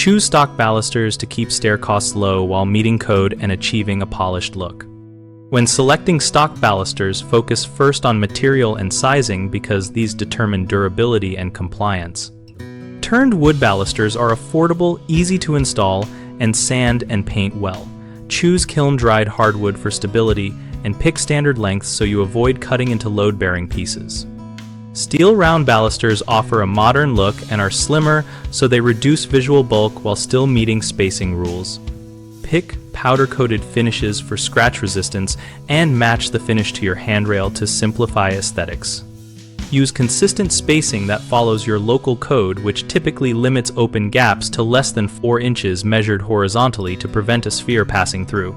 Choose stock balusters to keep stair costs low while meeting code and achieving a polished look. When selecting stock balusters, focus first on material and sizing because these determine durability and compliance. Turned wood balusters are affordable, easy to install, and sand and paint well. Choose kiln-dried hardwood for stability and pick standard lengths so you avoid cutting into load-bearing pieces. Steel round balusters offer a modern look and are slimmer, so they reduce visual bulk while still meeting spacing rules. Pick powder-coated finishes for scratch resistance and match the finish to your handrail to simplify aesthetics. Use consistent spacing that follows your local code, which typically limits open gaps to less than 4 inches measured horizontally to prevent a sphere passing through.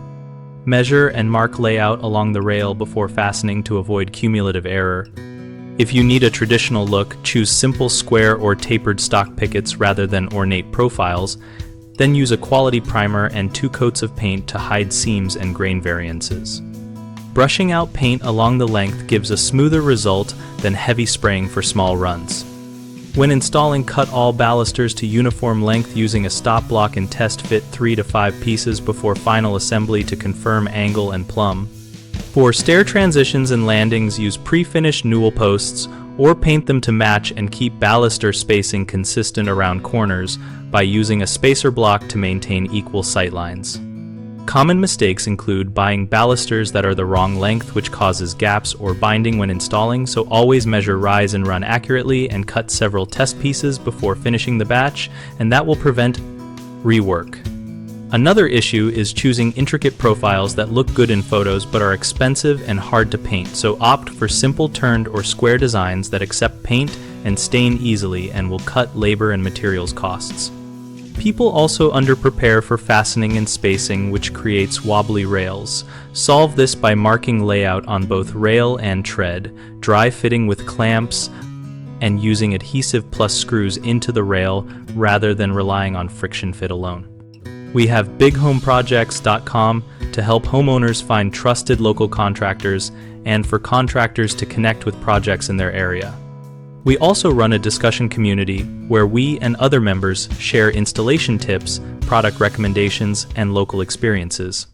Measure and mark layout along the rail before fastening to avoid cumulative error. If you need a traditional look, choose simple square or tapered stock pickets rather than ornate profiles, then use a quality primer and 2 coats of paint to hide seams and grain variances. Brushing out paint along the length gives a smoother result than heavy spraying for small runs. When installing, cut all balusters to uniform length using a stop block and test fit 3 to 5 pieces before final assembly to confirm angle and plumb. For stair transitions and landings, use pre-finished newel posts or paint them to match and keep baluster spacing consistent around corners by using a spacer block to maintain equal sightlines. Common mistakes include buying balusters that are the wrong length, which causes gaps, or binding when installing, so always measure rise and run accurately and cut several test pieces before finishing the batch, and that will prevent rework. Another issue is choosing intricate profiles that look good in photos but are expensive and hard to paint, so opt for simple turned or square designs that accept paint and stain easily and will cut labor and materials costs. People also underprepare for fastening and spacing, which creates wobbly rails. Solve this by marking layout on both rail and tread, dry fitting with clamps, and using adhesive plus screws into the rail rather than relying on friction fit alone. We have bighomeprojects.com to help homeowners find trusted local contractors and for contractors to connect with projects in their area. We also run a discussion community where we and other members share installation tips, product recommendations, and local experiences.